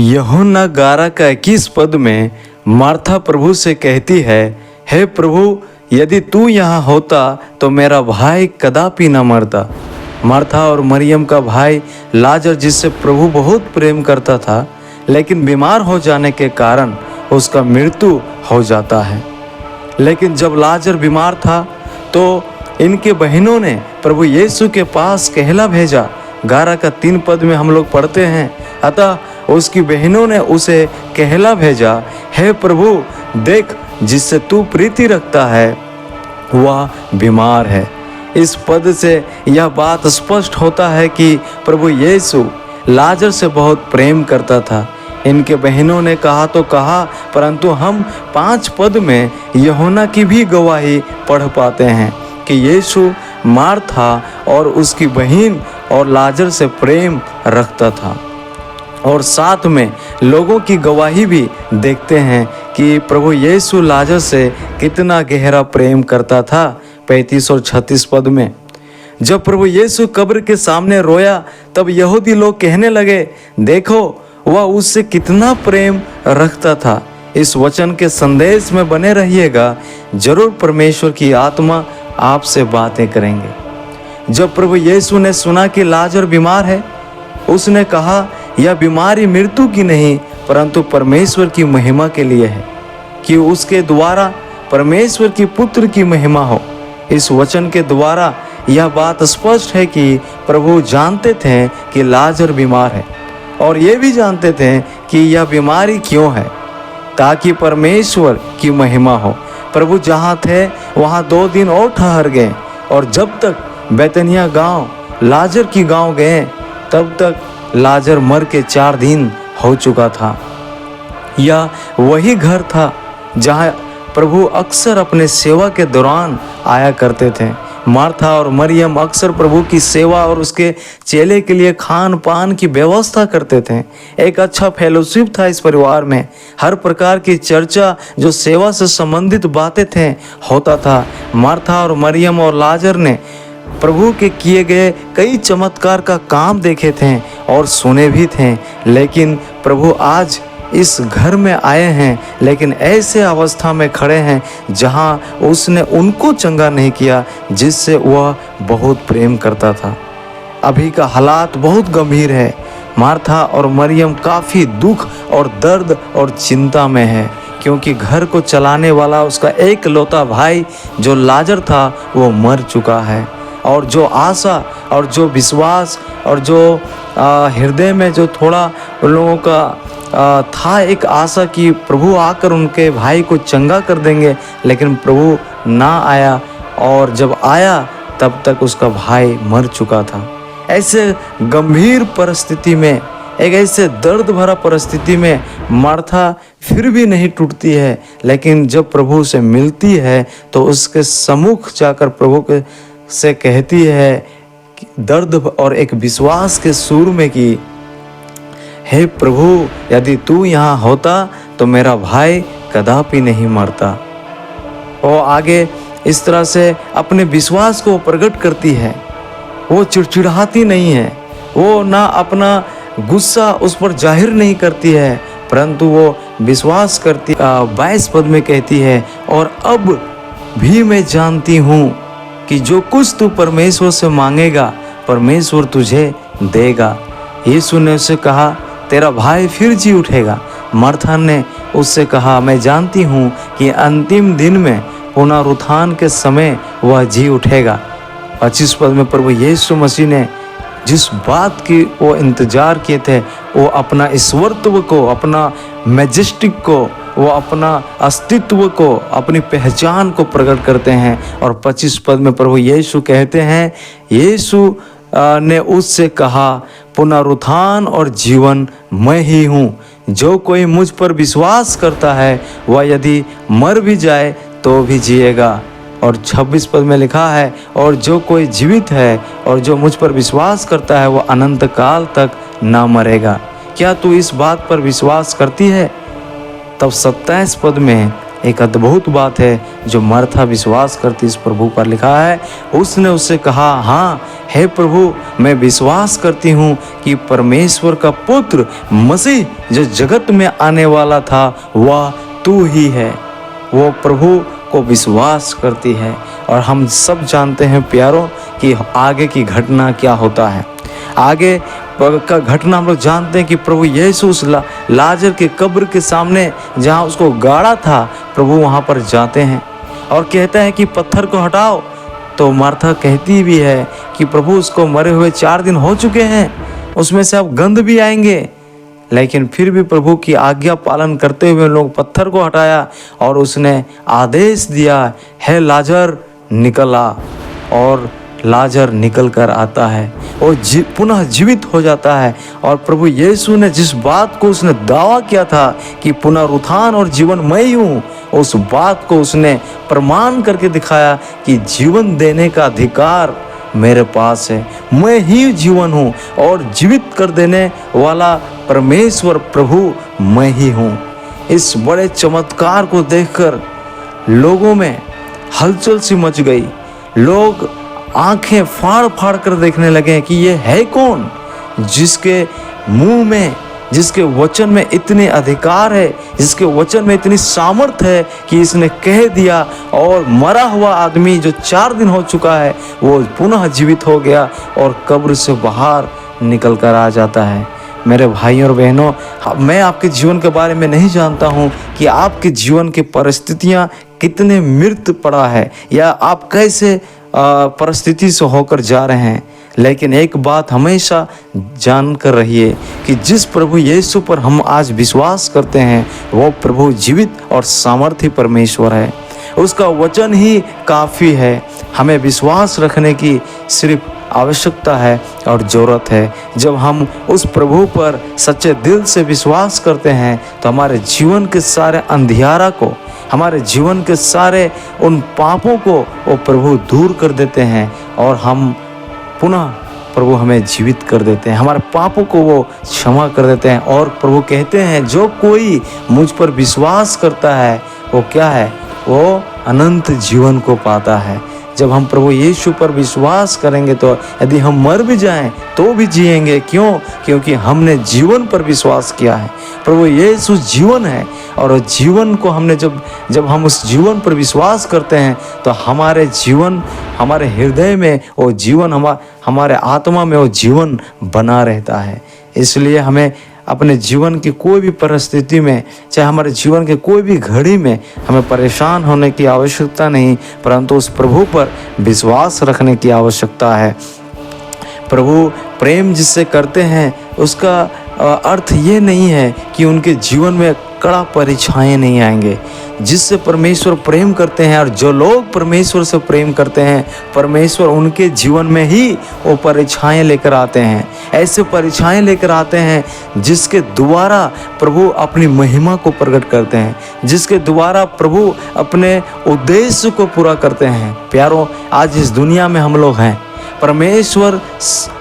यूहन्ना 11 का 21 पद में मार्था प्रभु से कहती है, हे प्रभु, यदि तू यहाँ होता तो मेरा भाई कदापि न मरता। मार्था और मरियम का भाई लाजर, जिससे प्रभु बहुत प्रेम करता था, लेकिन बीमार हो जाने के कारण उसका मृत्यु हो जाता है। लेकिन जब लाजर बीमार था तो इनके बहनों ने प्रभु यीशु के पास कहला भेजा। 11 का 3 पद में हम लोग पढ़ते हैं, अतः उसकी बहनों ने उसे कहला भेजा, हे प्रभु, देख, जिससे तू प्रीति रखता है वह बीमार है। इस पद से यह बात स्पष्ट होता है कि प्रभु यीशु लाजर से बहुत प्रेम करता था। इनके बहनों ने कहा तो कहा, परंतु हम 5 पद में यूहन्ना की भी गवाही पढ़ पाते हैं कि यीशु मार्था और उसकी बहन और लाजर से प्रेम रखता था। और साथ में लोगों की गवाही भी देखते हैं कि प्रभु यीशु लाजर से कितना गहरा प्रेम करता था। 35 और 36 पद में जब प्रभु यीशु कब्र के सामने रोया, तब यहूदी लोग कहने लगे, देखो, वह उससे कितना प्रेम रखता था। इस वचन के संदेश में बने रहिएगा, जरूर परमेश्वर की आत्मा आपसे बातें करेंगे। जब प्रभु यीशु ने सुना कि लाजर बीमार है, उसने कहा, यह बीमारी मृत्यु की नहीं परंतु परमेश्वर की महिमा के लिए है, कि उसके द्वारा परमेश्वर की पुत्र की महिमा हो। इस वचन के द्वारा यह बात स्पष्ट है कि प्रभु जानते थे कि लाजर बीमार है, और ये भी जानते थे कि यह बीमारी क्यों है, ताकि परमेश्वर की महिमा हो। प्रभु जहाँ थे वहाँ 2 दिन और ठहर गए, और जब तक बैतनिया गांव लाजर की गांव गए, तब तक लाजर मर के 4 दिन हो चुका था। यह वही घर था जहाँ प्रभु अक्सर अपने सेवा के दौरान आया करते थे। मार्था और मरियम अक्सर प्रभु की सेवा और उसके चेले के लिए खान पान की व्यवस्था करते थे। एक अच्छा फेलोशिप था इस परिवार में। हर प्रकार की चर्चा जो सेवा से संबंधित बातें थे होता था। मार्था और मरियम और लाजर ने प्रभु के किए गए कई चमत्कार का काम देखे थे और सुने भी थे, लेकिन प्रभु आज इस घर में आए हैं, लेकिन ऐसे अवस्था में खड़े हैं जहां उसने उनको चंगा नहीं किया जिससे वह बहुत प्रेम करता था। अभी का हालात बहुत गंभीर है। मार्था और मरियम काफ़ी दुख और दर्द और चिंता में है, क्योंकि घर को चलाने वाला उसका एकलौता भाई जो लाजर था वो मर चुका है। और जो आशा और जो विश्वास और जो हृदय में जो थोड़ा उन लोगों का था एक आशा कि प्रभु आकर उनके भाई को चंगा कर देंगे, लेकिन प्रभु ना आया, और जब आया तब तक उसका भाई मर चुका था। ऐसे गंभीर परिस्थिति में, एक ऐसे दर्द भरा परिस्थिति में मार्था फिर भी नहीं टूटती है, लेकिन जब प्रभु से मिलती है तो उसके सम्मुख जाकर प्रभु के से कहती है दर्द और एक विश्वास के सुर में कि हे प्रभु, यदि तू यहाँ होता तो मेरा भाई कदापि नहीं मरता। और आगे इस तरह से अपने विश्वास को प्रकट करती है। वो चिड़चिड़ाती नहीं है, वो ना अपना गुस्सा उस पर जाहिर नहीं करती है, परंतु वो विश्वास करती। 22 पद में कहती है, और अब भी मैं जानती हूँ कि जो कुछ तू परमेश्वर से मांगेगा परमेश्वर तुझे देगा। यीशु ने उससे कहा, तेरा भाई फिर जी उठेगा। मार्था ने उससे कहा, मैं जानती हूँ कि अंतिम दिन में पुनरुत्थान के समय वह जी उठेगा। 25 पद में प्रभु यीशु मसीह ने जिस बात की वो इंतजार किए थे, वो अपना ईश्वरत्व को, अपना मैजेस्टिक को, वो अपना अस्तित्व को, अपनी पहचान को प्रकट करते हैं। और 25 पद में प्रभु यीशु कहते हैं, यीशु ने उससे कहा, पुनरुत्थान और जीवन मैं ही हूँ। जो कोई मुझ पर विश्वास करता है वह यदि मर भी जाए तो भी जिएगा। और 26 पद में लिखा है, और जो कोई जीवित है और जो मुझ पर विश्वास करता है वह अनंत काल तक ना मरेगा। क्या तू इस बात पर विश्वास करती है? तब 27 पद में एक अद्भुत बात है जो मार्था विश्वास करती इस प्रभु पर। लिखा है, उसने उससे कहा, हाँ हे प्रभु, मैं विश्वास करती हूँ कि परमेश्वर का पुत्र मसीह जो जगत में आने वाला था वह तू ही है। वो प्रभु को विश्वास करती है। और हम सब जानते हैं प्यारों कि आगे की घटना क्या होता है। आगे का घटना हम लोग जानते हैं कि प्रभु यीशु उस लाजर के कब्र के सामने जहाँ उसको गाड़ा था, प्रभु वहाँ पर जाते हैं और कहते हैं कि पत्थर को हटाओ। तो मार्था कहती भी है कि प्रभु उसको मरे हुए 4 दिन हो चुके हैं, उसमें से अब गंध भी आएंगे। लेकिन फिर भी प्रभु की आज्ञा पालन करते हुए लोग पत्थर को हटाया और उसने आदेश दिया, है लाजर निकल आ। और लाजर निकल कर आता है और पुनः जीवित हो जाता है। और प्रभु यीशु ने जिस बात को उसने दावा किया था कि पुनरुत्थान और जीवन मैं ही हूँ, उस बात को उसने प्रमाण करके दिखाया कि जीवन देने का अधिकार मेरे पास है। मैं ही जीवन हूँ और जीवित कर देने वाला परमेश्वर प्रभु मैं ही हूँ। इस बड़े चमत्कार को देखकर लोगों में हलचल सी मच गई। लोग आंखें फाड़ फाड़ कर देखने लगे कि ये है कौन, जिसके मुंह में, जिसके वचन में इतने अधिकार है, जिसके वचन में इतनी सामर्थ है कि इसने कह दिया और मरा हुआ आदमी जो 4 दिन हो चुका है वो पुनः जीवित हो गया और कब्र से बाहर निकल कर आ जाता है। मेरे भाइयों और बहनों, मैं आपके जीवन के बारे में नहीं जानता हूँ कि आपके जीवन की परिस्थितियाँ कितने मृत पड़ा है या आप कैसे परिस्थिति से होकर जा रहे हैं, लेकिन एक बात हमेशा जान कर रहिए कि जिस प्रभु यीशु पर हम आज विश्वास करते हैं वो प्रभु जीवित और सामर्थी परमेश्वर है। उसका वचन ही काफ़ी है। हमें विश्वास रखने की सिर्फ आवश्यकता है और ज़रूरत है। जब हम उस प्रभु पर सच्चे दिल से विश्वास करते हैं तो हमारे जीवन के सारे अंधियारा को, हमारे जीवन के सारे उन पापों को वो प्रभु दूर कर देते हैं और हम पुनः प्रभु हमें जीवित कर देते हैं, हमारे पापों को वो क्षमा कर देते हैं। और प्रभु कहते हैं जो कोई मुझ पर विश्वास करता है वो क्या है, वो अनंत जीवन को पाता है। जब हम प्रभु यीशु पर विश्वास करेंगे तो यदि हम मर भी जाएं तो भी जिएंगे। क्यों? क्योंकि हमने जीवन पर विश्वास किया है। प्रभु यीशु जीवन है और जीवन को हमने जब हम उस जीवन पर विश्वास करते हैं तो हमारे जीवन, हमारे हृदय में वो जीवन, हमारे आत्मा में वो जीवन बना रहता है। इसलिए हमें अपने जीवन की कोई भी परिस्थिति में, चाहे हमारे जीवन के कोई भी घड़ी में, हमें परेशान होने की आवश्यकता नहीं, परंतु उस प्रभु पर विश्वास रखने की आवश्यकता है। प्रभु प्रेम जिससे करते हैं उसका अर्थ ये नहीं है कि उनके जीवन में कड़ा परीक्षाएं नहीं आएंगे। जिससे परमेश्वर प्रेम करते हैं और जो लोग परमेश्वर से प्रेम करते हैं, परमेश्वर उनके जीवन में ही वो परीक्षाएं लेकर आते हैं। ऐसे परीक्षाएं लेकर आते हैं जिसके द्वारा प्रभु अपनी महिमा को प्रकट करते हैं, जिसके द्वारा प्रभु अपने उद्देश्य को पूरा करते हैं। प्यारों, आज इस दुनिया में हम लोग हैं, परमेश्वर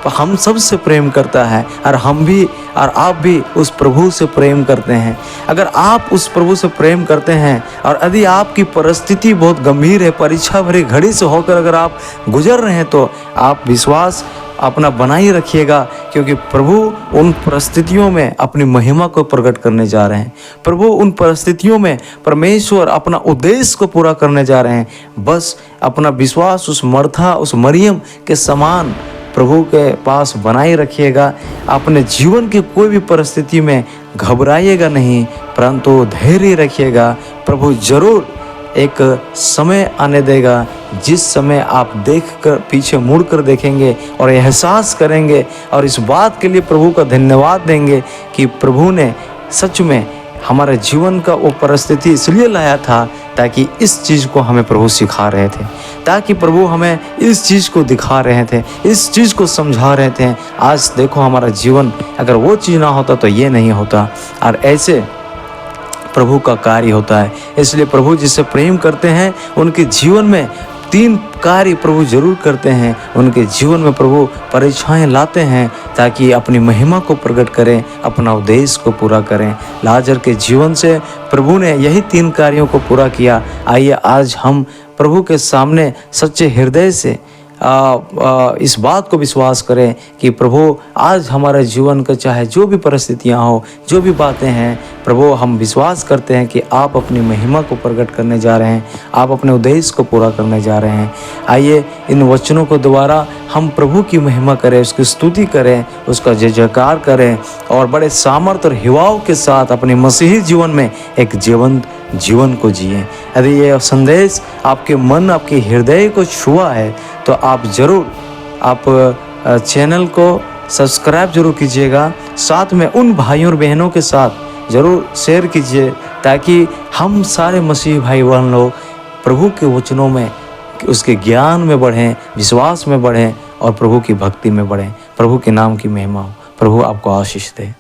हम सब से प्रेम करता है और हम भी और आप भी उस प्रभु से प्रेम करते हैं। अगर आप उस प्रभु से प्रेम करते हैं और यदि आपकी परिस्थिति बहुत गंभीर है, परीक्षा भरी घड़ी से होकर अगर आप गुजर रहे हैं तो आप विश्वास अपना बनाए रखिएगा, क्योंकि प्रभु उन परिस्थितियों में अपनी महिमा को प्रकट करने जा रहे हैं। प्रभु उन परिस्थितियों में परमेश्वर अपना उद्देश्य को पूरा करने जा रहे हैं। बस अपना विश्वास उस मार्था, उस मरियम के समान प्रभु के पास बनाए रखिएगा। अपने जीवन की कोई भी परिस्थिति में घबराइएगा नहीं, परंतु धैर्य रखिएगा। प्रभु जरूर एक समय आने देगा जिस समय आप देखकर पीछे मुड़कर देखेंगे और एहसास करेंगे और इस बात के लिए प्रभु का धन्यवाद देंगे कि प्रभु ने सच में हमारे जीवन का वो परिस्थिति इसलिए लाया था ताकि इस चीज़ को हमें प्रभु सिखा रहे थे, ताकि प्रभु हमें इस चीज़ को दिखा रहे थे, इस चीज़ को समझा रहे थे। आज देखो हमारा जीवन, अगर वो चीज़ ना होता तो ये नहीं होता। और ऐसे प्रभु का कार्य होता है। इसलिए प्रभु जिससे प्रेम करते हैं उनके जीवन में 3 कार्य प्रभु जरूर करते हैं, उनके जीवन में प्रभु परीक्षाएं लाते हैं ताकि अपनी महिमा को प्रकट करें, अपना उद्देश्य को पूरा करें। लाजर के जीवन से प्रभु ने यही 3 कार्यों को पूरा किया। आइए आज हम प्रभु के सामने सच्चे हृदय से इस बात को विश्वास करें कि प्रभु आज हमारे जीवन का चाहे जो भी परिस्थितियां हो, जो भी बातें हैं, प्रभु हम विश्वास करते हैं कि आप अपनी महिमा को प्रकट करने जा रहे हैं, आप अपने उद्देश्य को पूरा करने जा रहे हैं। आइए इन वचनों को द्वारा हम प्रभु की महिमा करें, उसकी स्तुति करें, उसका जय जयकार करें और बड़े सामर्थ और हिवाव के साथ अपने मसीही जीवन में एक जीवन को जिएं। यदि ये संदेश आपके मन, आपके हृदय को छुआ है तो आप ज़रूर चैनल को सब्सक्राइब जरूर कीजिएगा। साथ में उन भाइयों और बहनों के साथ ज़रूर शेयर कीजिए ताकि हम सारे मसीही भाई बहन लोग प्रभु के वचनों में, उसके ज्ञान में बढ़ें, विश्वास में बढ़ें और प्रभु की भक्ति में बढ़ें। प्रभु के नाम की महिमा हो। प्रभु आपको आशीष दे।